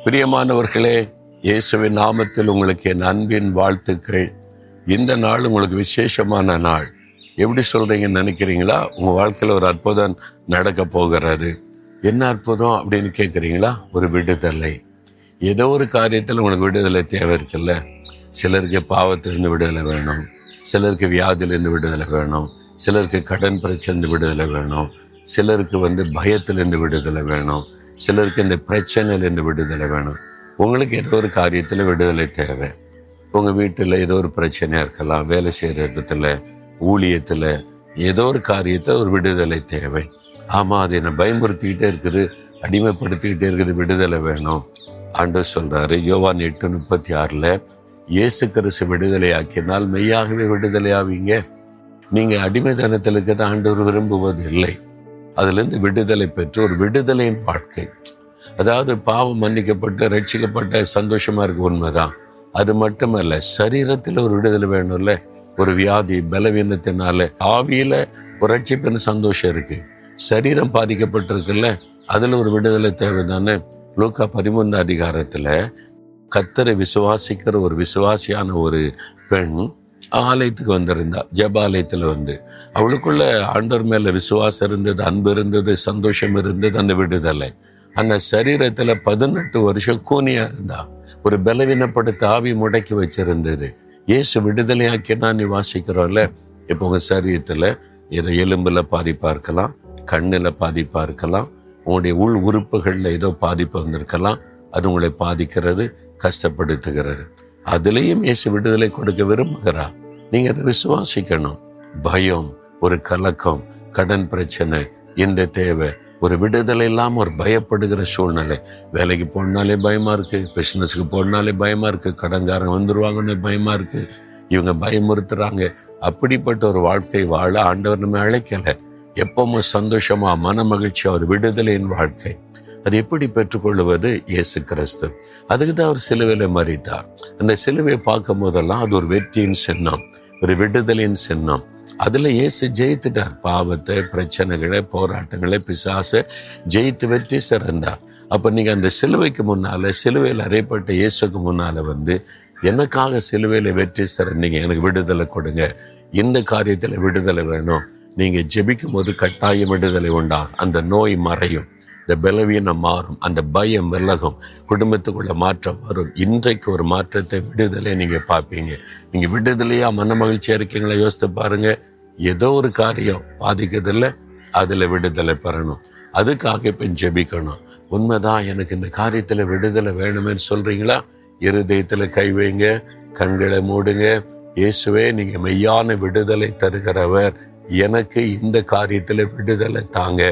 பிரியமானவர்களே, இயேசுவின் நாமத்தில் உங்களுக்கு என் அன்பின் வாழ்த்துக்கள். இந்த நாள் உங்களுக்கு விசேஷமான நாள். எப்படி சொல்றீங்கன்னு நினைக்கிறீங்களா? உங்க வாழ்க்கையில் ஒரு அற்புதம் நடக்க போகிறது. என்ன அற்புதம் அப்படின்னு கேட்குறீங்களா? ஒரு விடுதலை. ஏதோ ஒரு காரியத்தில் உங்களுக்கு விடுதலை தேவை இருக்குல்ல. சிலருக்கு பாவத்திலிருந்து விடுதலை வேணும், சிலருக்கு வியாதியிலிருந்து விடுதலை வேணும், சிலருக்கு கடன் பிரச்சனை விடுதலை வேணும், சிலருக்கு பயத்திலிருந்து விடுதலை வேணும், சிலருக்கு இந்த பிரச்சனையிலேருந்து விடுதலை வேணும். உங்களுக்கு ஏதோ ஒரு காரியத்தில் விடுதலை தேவை. உங்கள் வீட்டில் ஏதோ ஒரு பிரச்சனையாக இருக்கலாம், வேலை செய்கிற இடத்துல, ஊழியத்தில், ஏதோ ஒரு காரியத்தில் ஒரு விடுதலை தேவை. ஆமாம், அது என்னை பயமுறுத்திக்கிட்டே இருக்குது, அடிமைப்படுத்திக்கிட்டே இருக்குது, விடுதலை வேணும். ஆண்டவர் சொல்கிறாரு யோவான் 8:36, இயேசு கிறிஸ்து விடுதலை ஆக்கினால் மெய்யாகவே விடுதலை ஆவீங்க. நீங்கள் அடிமைத்தனத்தில் இருக்கிறத ஆண்டவர் விரும்புவது இல்லை. அதுலேருந்து விடுதலை பெற்று ஒரு விடுதலையின் வாழ்க்கை. அதாவது பாவம் மன்னிக்கப்பட்டு ரட்சிக்கப்பட்ட சந்தோஷமாக இருக்கு, உண்மைதான். அது மட்டுமல்ல, சரீரத்தில் ஒரு விடுதலை வேணும்ல. ஒரு வியாதி பலவீனத்தினால ஆவியில் ஒரு ரட்சிப்பின் சந்தோஷம் இருக்கு, சரீரம் பாதிக்கப்பட்டிருக்குல்ல, அதில் ஒரு விடுதலை தேவை தானே. லூக்கா 13 கர்த்தரை விசுவாசிக்கிற ஒரு விசுவாசியான ஒரு பெண் ஆலயத்துக்கு வந்திருந்தா. ஜெபாலயத்தில் அவளுக்குள்ள ஆண்டவர் மேல விசுவாசம் இருந்தது, அன்பு இருந்தது, சந்தோஷம் இருந்தது, அந்த விடுதலை. அந்த சரீரத்தில் 18 வருஷம் கூனியா இருந்தா. ஒரு பலவீனப்படுத்த ஆவி முடக்கி வச்சிருந்தது. இயேசு விடுதலையாக்கினா நீ வாசிக்கிறோம்ல. இப்போ உங்க சரீரத்தில் ஏதோ எலும்புல பாதிப்பா இருக்கலாம், கண்ணில் பாதிப்பா இருக்கலாம், உங்களுடைய உள் உறுப்புகளில் ஏதோ பாதிப்பு வந்திருக்கலாம். அது உங்களை பாதிக்கிறது, கஷ்டப்படுத்துகிறது. அதுலேயும் இயேசு விடுதலை கொடுக்க விரும்புகிறார். நீங்க அதை விசுவாசிக்கணும். பயம், ஒரு கலக்கம், கடன் பிரச்சனை, இந்த தேவை, ஒரு விடுதலை இல்லாமல் ஒரு பயப்படுகிற சூழ்நிலை. வேலைக்கு போனாலே பயமா இருக்கு, பிசினஸுக்கு போனாலே பயமா இருக்கு, கடன்காரங்க வந்துருவாங்கன்னு பயமா இருக்கு, இவங்க பயமுறுத்துறாங்க. அப்படிப்பட்ட ஒரு வாழ்க்கை வாழ ஆண்டவர் நம்ம அழைக்கலை. எப்பவும் சந்தோஷமா மன மகிழ்ச்சியா ஒரு விடுதலையின் வாழ்க்கை. அது எப்படி பெற்றுக்கொள்வது? இயேசு கிறிஸ்து. அதுக்கு தான் அவர் சிலுவையில மரித்தார். அந்த சிலுவையை பார்க்கும் போதெல்லாம் அது ஒரு வெற்றியின் சின்னம், ஒரு விடுதலையின் சின்னம். அதுல இயேசு ஜெயித்துட்டார். பாவத்தை, பிரச்சனைகளை, போராட்டங்களை, பிசாசை ஜெயித்து வெற்றி சிறந்தார். அப்ப நீங்க அந்த சிலுவைக்கு முன்னால, சிலுவையில் அறையப்பட்ட இயேசுக்கு முன்னால எனக்காக சிலுவையில வெற்றி சிறந்தீங்க, எனக்கு விடுதலை கொடுங்க, இந்த காரியத்துல விடுதலை வேணும். நீங்க ஜெபிக்கும் போது கட்டாயம் விடுதலை உண்டாகும். அந்த நோய் மறையும், இந்த பலவீனம் மாறும், அந்த பயம் விலகும், குடும்பத்துக்குள்ள மாற்றம் வரும். இன்றைக்கு ஒரு மாற்றத்தை, விடுதலை நீங்க பார்ப்பீங்க. நீங்க விடுதலையா மன மகிழ்ச்சியா இருக்கீங்களா? யோசித்து பாருங்க. ஏதோ ஒரு காரியம் பாதிக்கிறதில்ல, அதுல விடுதலை பெறணும். அதுக்காக இப்ப ஜெபிக்கணும். உண்மைதான், எனக்கு இந்த காரியத்துல விடுதலை வேணுமே சொல்றீங்களா? இருதயத்துல கை வைங்க, கண்களை மூடுங்க. இயேசுவே, நீங்க மெய்யான விடுதலை தருகிறவர், எனக்கு இந்த காரியத்துல விடுதலை தாங்க.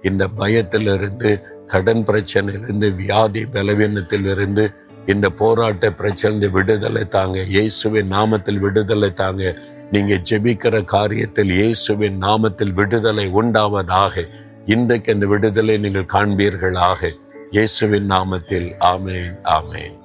இந்த பயத்திலிருந்து, கடன் பிரச்சனையிலிருந்து, வியாதி பலவீனத்திலிருந்து, இந்த போராட்ட பிரச்சனை விடுதலை தாங்க. இயேசுவின் நாமத்தில் விடுதலை தாங்க. நீங்க ஜெபிக்கிற காரியத்தில் இயேசுவின் நாமத்தில் விடுதலை உண்டாவதாக. இன்றைக்கு அந்த விடுதலை நீங்கள் காண்பீர்களாக. இயேசுவின் நாமத்தில் ஆமேன், ஆமேன்.